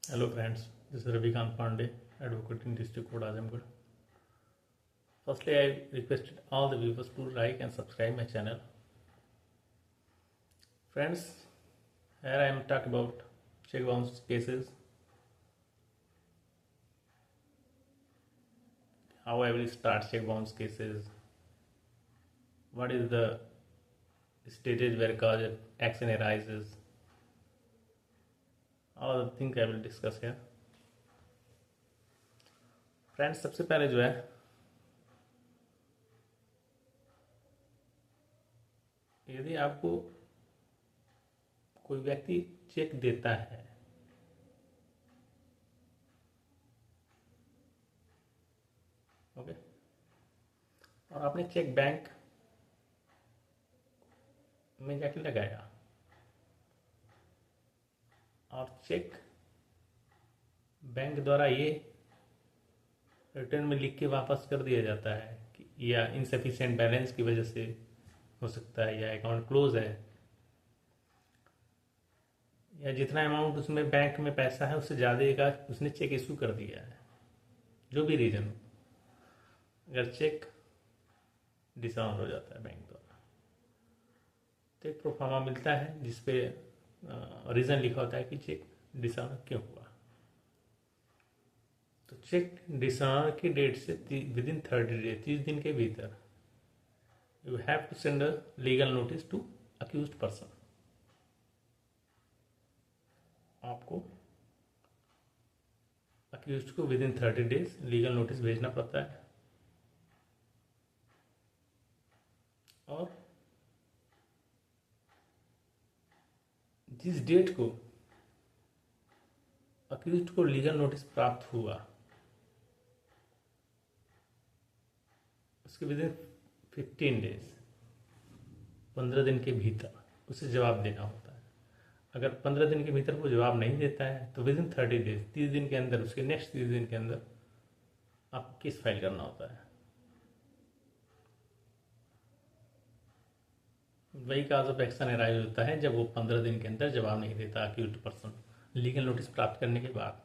Hello friends, this is Ravikant Pandey, advocate in District Court Azamgarh. Firstly, I requested all the viewers to like and subscribe my channel. Friends, here I am talking about check bounce cases, how I will start check bounce cases, what is the stages where cause of action arises, all the things I will discuss here. Friends, सबसे पहले जो है यदि आपको कोई व्यक्ति check देता है, ओके, और आपने चेक बैंक में जाके लगाया और चेक बैंक द्वारा ये रिटर्न में लिख के वापस कर दिया जाता है कि या इनसफिशिएंट बैलेंस की वजह से हो सकता है, या अकाउंट क्लोज है, या जितना अमाउंट उसमें बैंक में पैसा है उससे ज़्यादा का उसने चेक इशू कर दिया है, जो भी रीज़न हो, अगर चेक डिसऑनर हो जाता है बैंक द्वारा तो एक प्रोफार्मा मिलता है जिसपे रीज़न लिखा होता है कि चेक डिसऑनर क्यों हुआ। तो चेक डिसऑनर की डेट से विद इन 30 डेज, 30 दिन के भीतर you have to send a legal notice to accused person. आपको अक्यूज्ड को within 30 days legal notice भेजना पड़ता है और जिस डेट को अक्यूज्ड को लीगल नोटिस प्राप्त हुआ उसके विद इन 15 डेज, 15 दिन के भीतर उसे जवाब देना होता है। अगर 15 दिन के भीतर वो जवाब नहीं देता है तो विद इन 30 डेज, 30 दिन के अंदर, उसके नेक्स्ट 30 दिन के अंदर आपको केस फाइल करना होता है। वही काज ऑफ एक्शन अराइज होता है जब वो 15 दिन के अंदर जवाब नहीं देता अक्यूज्ड पर्सन, लीगल नोटिस प्राप्त करने के बाद,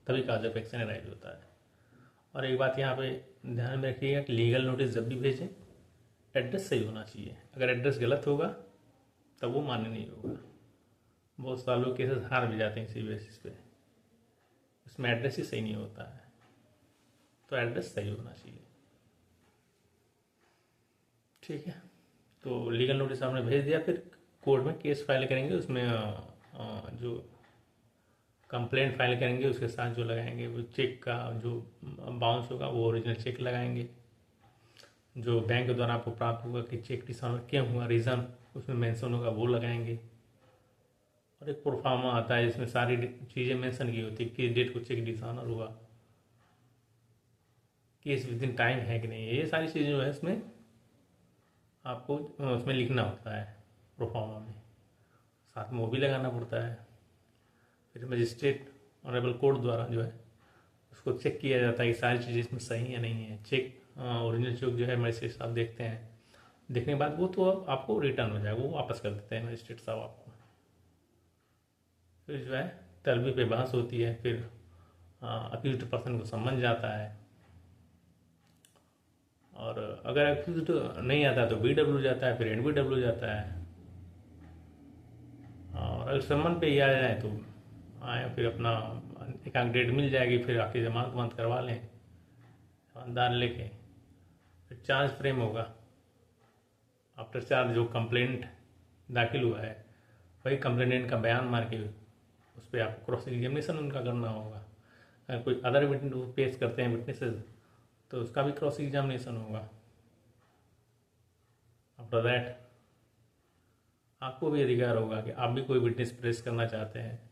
तभी काज ऑफ एक्शन अराइज होता है। और एक बात यहाँ पे ध्यान में रखिएगा कि लीगल नोटिस जब भी भेजें एड्रेस सही होना चाहिए। अगर एड्रेस गलत होगा तब वो मान्य नहीं होगा। बहुत सालों केसेस हार भी जाते हैं इसी बेसिस पे, उसमें एड्रेस ही सही नहीं होता है, तो एड्रेस सही होना चाहिए। ठीक है, तो लीगल नोटिस आपने भेज दिया, फिर कोर्ट में केस फाइल करेंगे, उसमें जो कंप्लेंट फाइल करेंगे उसके साथ जो लगाएंगे वो चेक का जो बाउंस होगा वो ओरिजिनल चेक लगाएंगे। जो बैंक द्वारा आपको प्राप्त होगा कि चेक डिसऑनर क्यों हुआ, रीज़न उसमें मेंशन होगा वो लगाएंगे। और एक प्रोफार्मा आता है जिसमें सारी चीज़ें मेंशन की होती है कि डेट को चेक डिसऑनर हुआ, केस विद इन टाइम है कि नहीं, ये सारी चीज़ें जो है इसमें आपको उसमें लिखना होता है प्रोफार्मा में, साथ में वो भी लगाना पड़ता है। फिर मजिस्ट्रेट ऑनरेबल कोर्ट द्वारा जो है उसको चेक किया जाता है कि सारी चीज़ें इसमें सही है नहीं है। चेक ओरिजिनल चेक जो है मजिस्ट्रेट साहब देखते हैं, देखने के बाद वो तो अब आपको रिटर्न हो जाएगा, वो वापस कर देते हैं मजिस्ट्रेट साहब आपको। फिर जो है तलबी पे बहस होती है, फिर अक्यूज्ड पर्सन को समन जाता है, और अगर अक्यूज्ड नहीं आता तो BW जाता है, फिर NBW जाता है, और अगर समन पे ही आ जाए तो आए, फिर अपना एक आध डेट मिल जाएगी, फिर आके जमानत वमानत करवा लें जमानतदार लेके, फिर चार्ज फ्रेम होगा। आफ्टर चार्ज जो कंप्लेंट दाखिल हुआ है वही कंप्लेनेंट का बयान मार के उस पर आपको क्रॉस एग्जामिनेशन उनका करना होगा। अगर कोई अदर विटनेस पेश करते हैं विटनेसेस तो उसका भी क्रॉस एग्जामिनेशन होगा। आफ्टर दैट आपको भी अधिकार होगा कि आप भी कोई विटनेस प्रेस करना चाहते हैं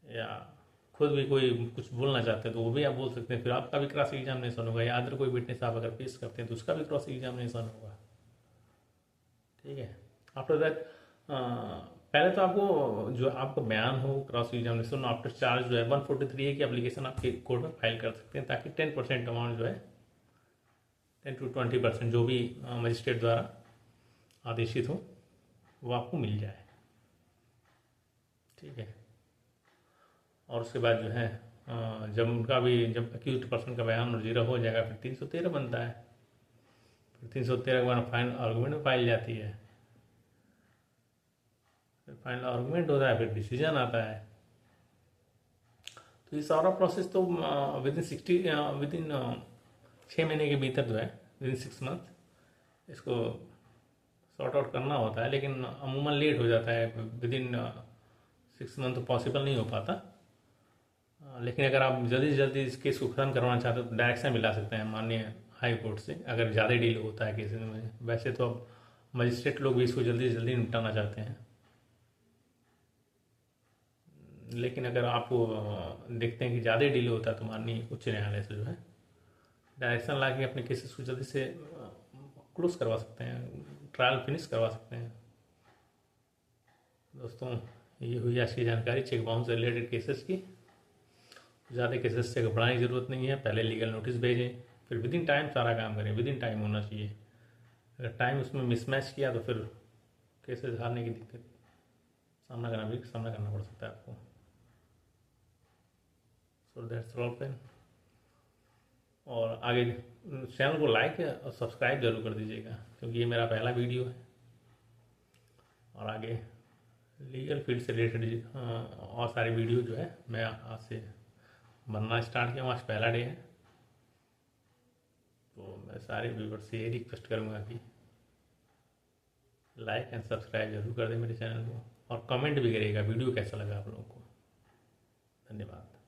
या खुद भी कोई कुछ बोलना चाहते हैं तो वो भी आप बोल सकते हैं, फिर आपका भी क्रॉस एग्जामिनेशन होगा, या अदर कोई विटनेस आप अगर पेश करते हैं तो उसका भी क्रॉस एग्जामिनेशन होगा। ठीक है, आफ्टर दैट पहले तो आपको जो आपका बयान हो क्रॉस एग्जामिनेशन आफ्टर चार्ज जो है 143A की एप्लीकेशन आपके कोर्ट में फाइल कर सकते हैं, ताकि 10% अमाउंट जो है 10 to 20% जो भी मजिस्ट्रेट द्वारा आदेशित हो वो आपको मिल जाए। ठीक है, और उसके बाद जो है जब अक्यूज पर्सन का बयान और जीरा हो जाएगा फिर 313 बनता है। फिर 313 के बाद फाइनल आर्गूमेंट में फाइल जाती है। फिर फाइनल आर्गूमेंट होता है, फिर डिसीजन आता है। तो ये सारा प्रोसेस तो विद इन 6 महीने के भीतर जो है, विद इन 6 मंथ इसको सॉर्ट आउट करना होता है। लेकिन अमूमन लेट हो जाता है, विद इन 6 मंथ तो पॉसिबल नहीं हो पाता। लेकिन अगर आप जल्दी से जल्दी इस केस को ख़त्म करवाना चाहते हो तो डायरेक्शन भी ला सकते हैं माननीय हाई कोर्ट से, अगर ज़्यादा डील होता है केस में। वैसे तो अब मजिस्ट्रेट लोग भी इसको जल्दी से जल्दी निपटाना चाहते हैं, लेकिन अगर आप देखते हैं कि ज़्यादा डील होता है तो माननीय उच्च न्यायालय से जो है डायरेक्शन ला के अपने केसेस को जल्दी से क्लोज करवा सकते हैं, ट्रायल फिनिश करवा सकते हैं। दोस्तों, ये हुई आज की जानकारी चेक बाउंस से रिलेटेड केसेस की। ज़्यादा केसेस से घबराने की ज़रूरत नहीं है। पहले लीगल नोटिस भेजें, फिर विद इन टाइम सारा काम करें। विद इन टाइम होना चाहिए। अगर टाइम उसमें मिसमैच किया तो फिर केसेस हारने की दिक्कत सामना करना पड़ सकता है आपको। So that's all friend. और आगे चैनल को लाइक और सब्सक्राइब जरूर कर दीजिएगा, क्योंकि ये मेरा पहला वीडियो है। और आगे लीगल फील्ड से रिलेटेड और सारी वीडियो जो है मैं आज से बनना स्टार्ट किया हूँ। आज पहला डे है, तो मैं सारे व्यूवर्स से ये रिक्वेस्ट करूँगा कि लाइक एंड सब्सक्राइब जरूर कर दें मेरे चैनल को, और कमेंट भी करिएगा वीडियो कैसा लगा आप लोगों को। धन्यवाद।